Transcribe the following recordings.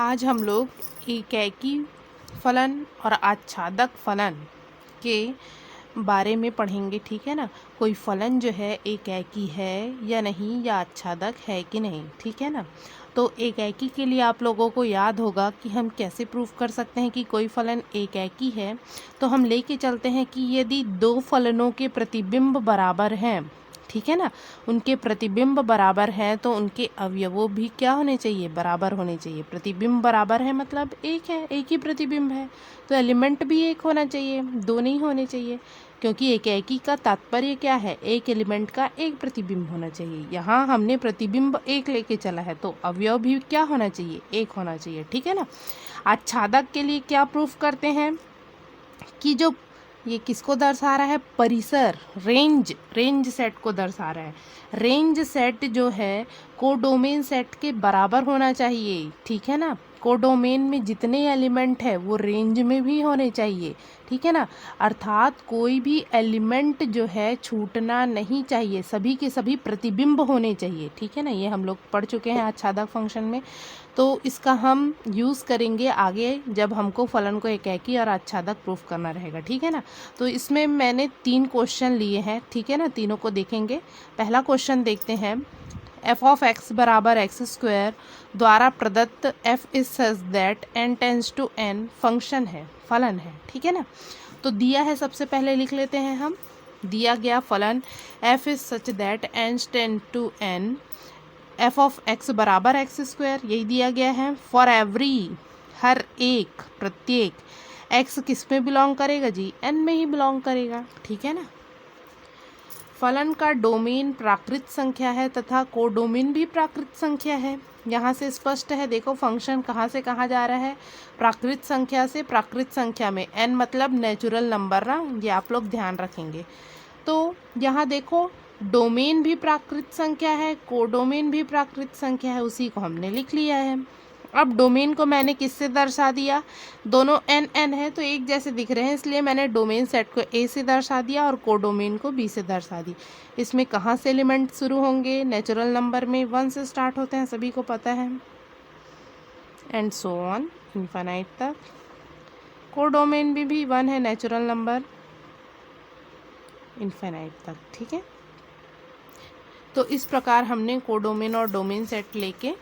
आज हम लोग एकेकी फलन और आच्छादक फलन के बारे में पढ़ेंगे, ठीक है ना। कोई फलन जो है एकेकी है या नहीं, या आच्छादक है कि नहीं, ठीक है ना। तो एकेकी के लिए आप लोगों को याद होगा कि हम कैसे प्रूफ कर सकते हैं कि कोई फलन एकेकी है। तो हम लेके चलते हैं कि यदि दो फलनों के प्रतिबिंब बराबर हैं, ठीक है ना, उनके प्रतिबिंब बराबर हैं तो उनके अवयवों भी क्या होने चाहिए, बराबर होने चाहिए। प्रतिबिंब बराबर है मतलब एक है, एक ही प्रतिबिंब है, तो एलिमेंट भी एक होना चाहिए, दो नहीं होने चाहिए, क्योंकि एकेकी का तात्पर्य क्या है, एक एलिमेंट का एक प्रतिबिंब होना चाहिए। यहाँ हमने प्रतिबिंब एक लेके चला है तो अवयव भी क्या होना चाहिए, एक होना चाहिए, ठीक है ना। आच्छादक के लिए क्या प्रूफ करते हैं कि जो ये किसको दर्शा रहा है, परिसर, रेंज सेट को दर्शा रहा है। रेंज सेट जो है कोडोमेन सेट के बराबर होना चाहिए, ठीक है ना। कोडोमेन में जितने एलिमेंट है वो रेंज में भी होने चाहिए, ठीक है ना। अर्थात कोई भी एलिमेंट जो है छूटना नहीं चाहिए, सभी के सभी प्रतिबिंब होने चाहिए, ठीक है ना। ये हम लोग पढ़ चुके हैं आच्छादक फंक्शन में, तो इसका हम यूज़ करेंगे आगे जब हमको फलन को एकेकी और आच्छादक प्रूफ करना रहेगा, ठीक है ना। तो इसमें मैंने 3 क्वेश्चन लिए हैं, ठीक है ना, तीनों को देखेंगे। पहला क्वेश्चन देखते हैं, f ऑफ x बराबर एक्स स्क्वायर द्वारा प्रदत्त f is such that n tends to n function है, फलन है, ठीक है ना। तो दिया है, सबसे पहले लिख लेते हैं हम। दिया गया फलन f is such that n tends to n f of x बराबर एक्स स्क्वायर, यही दिया गया है। फॉर एवरी, हर एक, प्रत्येक, x किस में बिलोंग करेगा जी, n में ही बिलोंग करेगा, ठीक है ना। फलन का डोमेन प्राकृत संख्या है तथा कोडोमेन भी प्राकृत संख्या है। यहाँ से स्पष्ट है, देखो फंक्शन कहाँ से कहाँ जा रहा है, प्राकृत संख्या से प्राकृत संख्या में। n मतलब नेचुरल नंबर ना, ये आप लोग ध्यान रखेंगे। तो यहाँ देखो डोमेन भी प्राकृत संख्या है, कोडोमेन भी प्राकृत संख्या है, उसी को हमने लिख लिया है। अब डोमेन को मैंने किससे दर्शा दिया, दोनों n n है तो एक जैसे दिख रहे हैं, इसलिए मैंने डोमेन सेट को a से दर्शा दिया और कोडोमेन को b से दर्शा दी। इसमें कहाँ से एलिमेंट शुरू होंगे, नेचुरल नंबर में 1 से स्टार्ट होते हैं, सभी को पता है, एंड सो ऑन इनफाइनाइट तक। कोडोमेन में भी 1 है नेचुरल नंबर, इनफाइनाइट तक, ठीक है। तो इस प्रकार हमने कोडोमेन और डोमेन सेट लेके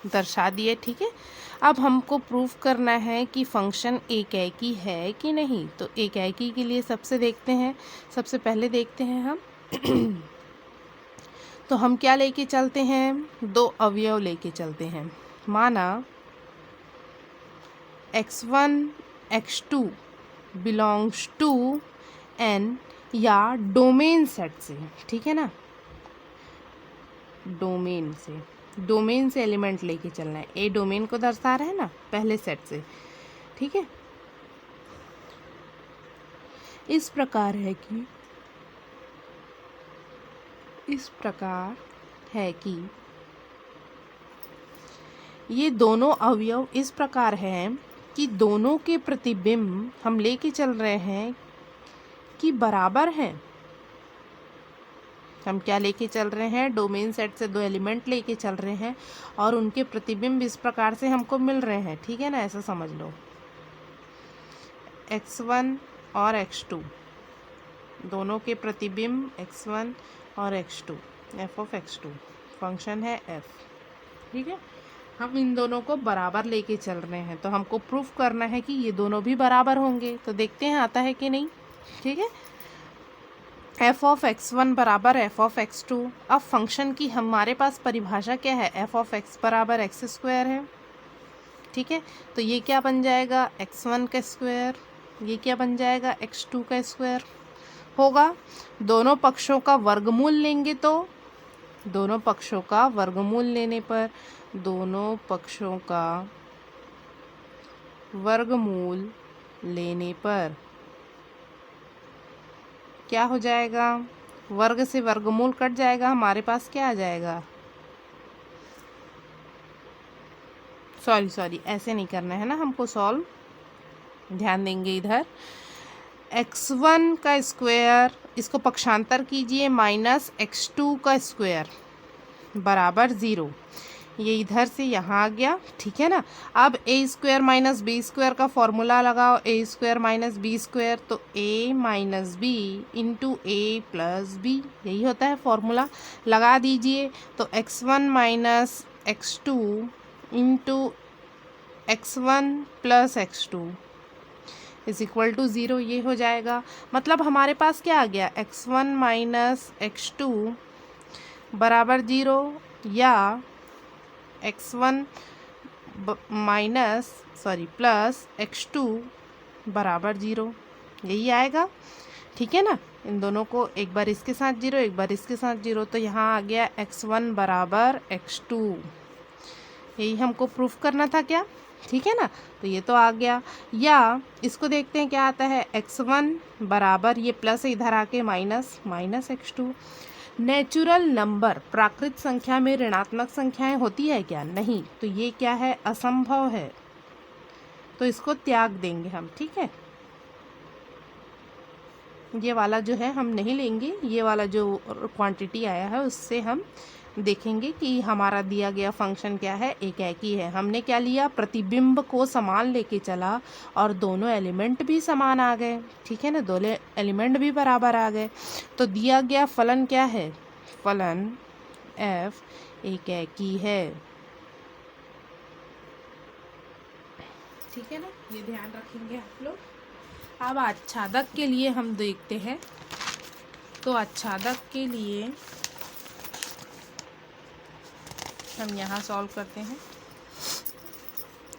दर्शा दिए, ठीक है। अब हमको प्रूफ करना है कि फंक्शन एकेकी है कि नहीं। तो एकेकी के लिए सबसे पहले देखते हैं हम तो हम क्या लेके चलते हैं, दो अवयव लेके चलते हैं। माना x1 x2 belongs to n या डोमेन सेट से, ठीक है ना, डोमेन से एलिमेंट लेके चलना है। ए डोमेन को दर्शा रहा है ना पहले सेट से, ठीक है। इस प्रकार है कि ये दोनों अवयव इस प्रकार हैं कि दोनों के प्रतिबिंब हम लेके चल रहे हैं कि बराबर हैं। हम क्या लेके चल रहे हैं, डोमेन सेट से दो एलिमेंट लेके चल रहे हैं और उनके प्रतिबिंब इस प्रकार से हमको मिल रहे हैं, ठीक है ना, ऐसा समझ लो। x1 और x2 दोनों के प्रतिबिंब x1 और x2, f of x2 function है f, ठीक है। हम इन दोनों को बराबर लेके चल रहे हैं, तो हमको प्रूफ करना है कि ये दोनों भी बराबर होंगे। तो देखते हैं आता है कि नहीं, ठीक है। f ऑफ x1 बराबर f ऑफ x2। अब फंक्शन की हमारे पास परिभाषा क्या है, f ऑफ x बराबर एक्स स्क्वायर है, ठीक है। तो ये क्या बन जाएगा, x1 का स्क्वायर, ये क्या बन जाएगा, x2 का स्क्वायर होगा। दोनों पक्षों का वर्गमूल लेंगे तो दोनों पक्षों का वर्गमूल लेने पर क्या हो जाएगा, वर्ग से वर्गमूल कट जाएगा, हमारे पास क्या आ जाएगा, सॉरी ऐसे नहीं करना है ना, हमको सॉल्व, ध्यान देंगे इधर। x1 का स्क्वायर, इसको पक्षांतर कीजिए, माइनस x2 का स्क्वायर बराबर 0। ये इधर से यहाँ आ गया, ठीक है ना। अब a square minus b square का फॉर्मूला लगाओ, a square minus b square, तो a minus b into a plus b, यही होता है फॉर्मूला, लगा दीजिए। तो x1 minus x2 into x1 plus x2 is equal to 0, ये हो जाएगा। मतलब हमारे पास क्या आ गया, x1 माइनस x2 बराबर 0, या x1 प्लस x2 बराबर 0, यही आएगा, ठीक है ना। इन दोनों को एक बार इसके साथ 0, एक बार इसके साथ 0, तो यहाँ आ गया x1 बराबर x2, यही हमको प्रूफ करना था क्या, ठीक है ना। तो ये तो आ गया। या इसको देखते हैं क्या आता है, x1 बराबर, ये प्लस इधर आके माइनस x2। नेचुरल नंबर प्राकृत संख्या में ऋणात्मक संख्याएं होती है क्या, नहीं, तो ये क्या है, असंभव है, तो इसको त्याग देंगे हम, ठीक है। ये वाला जो है हम नहीं लेंगे, ये वाला जो क्वांटिटी आया है उससे हम देखेंगे कि हमारा दिया गया फंक्शन क्या है, एक ही है। हमने क्या लिया, प्रतिबिंब को समान लेके चला और दोनों एलिमेंट भी समान आ गए, ठीक है ना, दोनों एलिमेंट भी बराबर आ गए। तो दिया गया फलन क्या है, फलन f एक ही है, ठीक है ना, ये ध्यान रखेंगे आप लोग। अब आच्छादक के लिए हम देखते हैं, तो आच्छादक के लिए हम यहाँ सॉल्व करते हैं।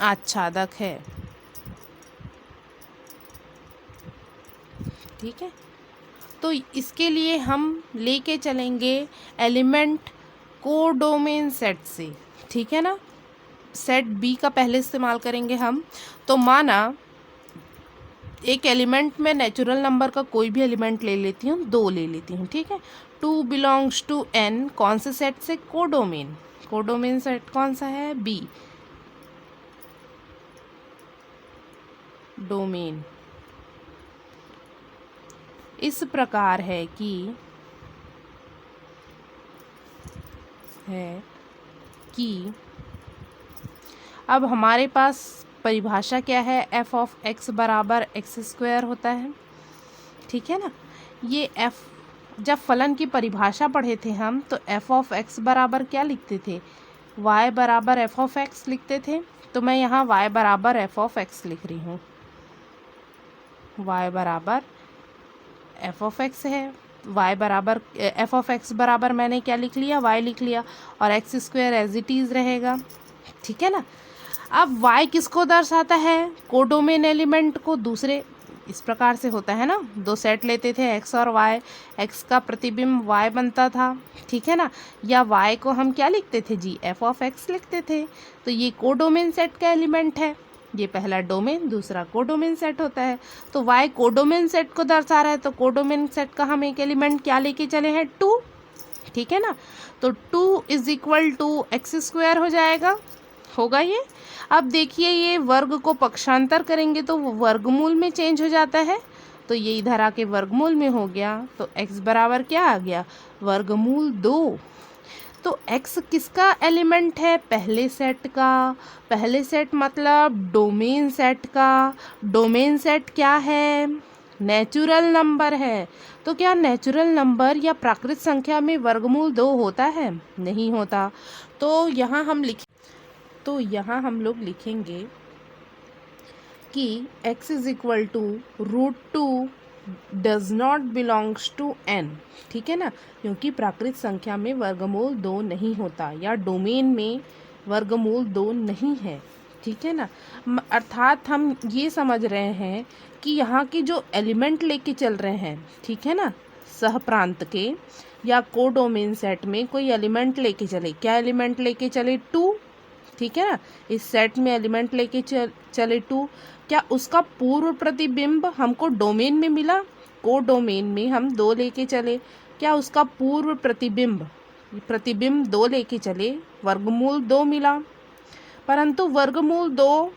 आच्छादक है, ठीक है, तो इसके लिए हम लेके चलेंगे एलिमेंट कोडोमेन सेट से, ठीक है ना। सेट बी का पहले इस्तेमाल करेंगे हम। तो माना एक एलिमेंट में नेचुरल नंबर का कोई भी एलिमेंट ले लेती हूँ, 2 ले लेती हूँ, ठीक है। 2 बिलोंग्स टू n, कौन से सेट से, कोडोमेन, कोडोमेन सेट कौन सा है, बी, डोमेन इस प्रकार है कि अब हमारे पास परिभाषा क्या है, f ऑफ x बराबर x स्क्वायर होता है, ठीक है ना। ये f, जब फलन की परिभाषा पढ़े थे हम, तो f ऑफ x बराबर क्या लिखते थे, y बराबर f ऑफ x लिखते थे। तो मैं यहाँ y बराबर f ऑफ x लिख रही हूँ, y बराबर f ऑफ x है, y बराबर f ऑफ x बराबर मैंने क्या लिख लिया, y लिख लिया, और x square as it is रहेगा, ठीक है ना। अब y किसको दर्शाता है, कोडोमेन एलिमेंट को। दूसरे इस प्रकार से होता है ना, 2 सेट लेते थे x और y, x का प्रतिबिंब y बनता था, ठीक है ना, या y को हम क्या लिखते थे जी, f ऑफ x लिखते थे। तो ये कोडोमेन सेट का एलिमेंट है, ये पहला डोमेन, दूसरा कोडोमेन सेट होता है। तो y कोडोमेन सेट को दर्शा रहा है, तो कोडोमेन सेट का हम एक एलिमेंट क्या लेके चले हैं, 2, ठीक है ना। तो 2 is equal to x square हो जाएगा, होगा ये। अब देखिए ये वर्ग को पक्षांतर करेंगे तो वो वर्गमूल में चेंज हो जाता है, तो ये इधर आके वर्गमूल में हो गया, तो x बराबर क्या आ गया, वर्गमूल 2। तो x किसका एलिमेंट है, पहले सेट का, पहले सेट मतलब डोमेन सेट का। डोमेन सेट क्या है, नेचुरल नंबर है। तो क्या नेचुरल नंबर या प्राकृत संख्या में वर्गमूल 2 होता है, नहीं होता। तो यहाँ हम लोग लिखेंगे कि x is equal to √2 does not belongs to n, ठीक है ना, क्योंकि प्राकृत संख्या में वर्गमूल 2 नहीं होता, या डोमेन में वर्गमूल 2 नहीं है, ठीक है ना। अर्थात हम ये समझ रहे हैं कि यहाँ के जो एलिमेंट लेके चल रहे हैं, ठीक है ना, सहप्रांत के या कोडोमेन सेट में कोई एलिमेंट लेके चले, क्या एलिमेंट लेके चले, 2, ठीक है ना। इस सेट में एलिमेंट लेके चले 2, क्या उसका पूर्व प्रतिबिंब हमको डोमेन में मिला, कोडोमेन में हम 2 लेके चले, क्या उसका पूर्व प्रतिबिंब 2 लेके चले, वर्गमूल 2 मिला। परंतु वर्गमूल 2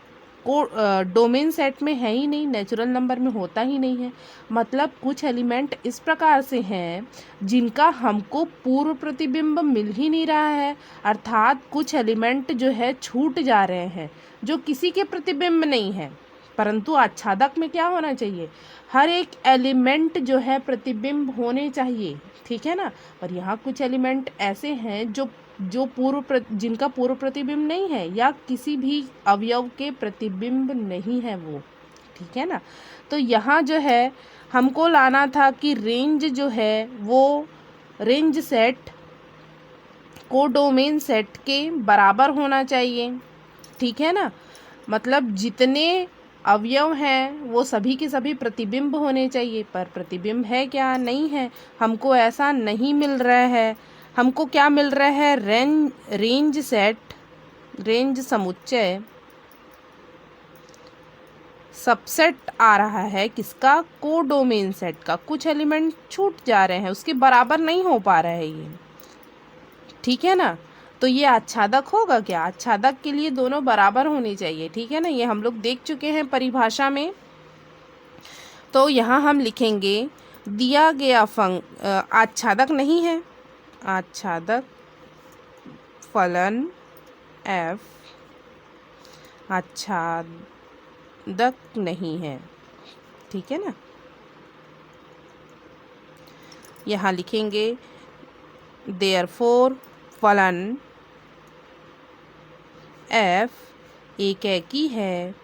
डोमेन सेट में है ही नहीं, नेचुरल नंबर में होता ही नहीं है। मतलब कुछ एलिमेंट इस प्रकार से हैं जिनका हमको पूर्व प्रतिबिंब मिल ही नहीं रहा है, अर्थात कुछ एलिमेंट जो है छूट जा रहे हैं जो किसी के प्रतिबिंब नहीं है। परंतु आच्छादक में क्या होना चाहिए, हर एक एलिमेंट जो है प्रतिबिंब होने चाहिए, ठीक है ना। और यहाँ कुछ एलिमेंट ऐसे हैं जो जिनका पूर्व प्रतिबिंब नहीं है या किसी भी अवयव के प्रतिबिंब नहीं है वो, ठीक है ना। तो यहाँ जो है हमको लाना था कि रेंज जो है वो रेंज सेट कोडोमेन सेट के बराबर होना चाहिए, ठीक है ना। मतलब जितने अवयव हैं वो सभी के सभी प्रतिबिंब होने चाहिए, पर प्रतिबिंब है क्या, नहीं है, हमको ऐसा नहीं मिल रहा है। हमको क्या मिल रहा है, रेंज सेट, रेंज समुच्चय सबसेट आ रहा है किसका, कोडोमेन सेट का। कुछ एलिमेंट छूट जा रहे हैं, उसके बराबर नहीं हो पा रहा है ये, ठीक है ना। तो ये आच्छादक होगा क्या, आच्छादक के लिए दोनों बराबर होने चाहिए, ठीक है ना। ये हम लोग देख चुके हैं परिभाषा में। तो यहाँ हम लिखेंगे दिया गया आच्छादक नहीं है, आच्छादक फलन f आच्छादक नहीं है, ठीक है ना। यहाँ लिखेंगे देयरफॉर फलन f एकैकी है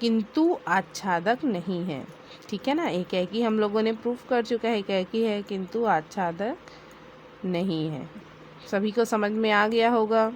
किंतु आच्छादक नहीं है, ठीक है ना। एकैकी हम लोगों ने प्रूफ कर चुका है, एकैकी है किंतु आच्छादक नहीं है। सभी को समझ में आ गया होगा।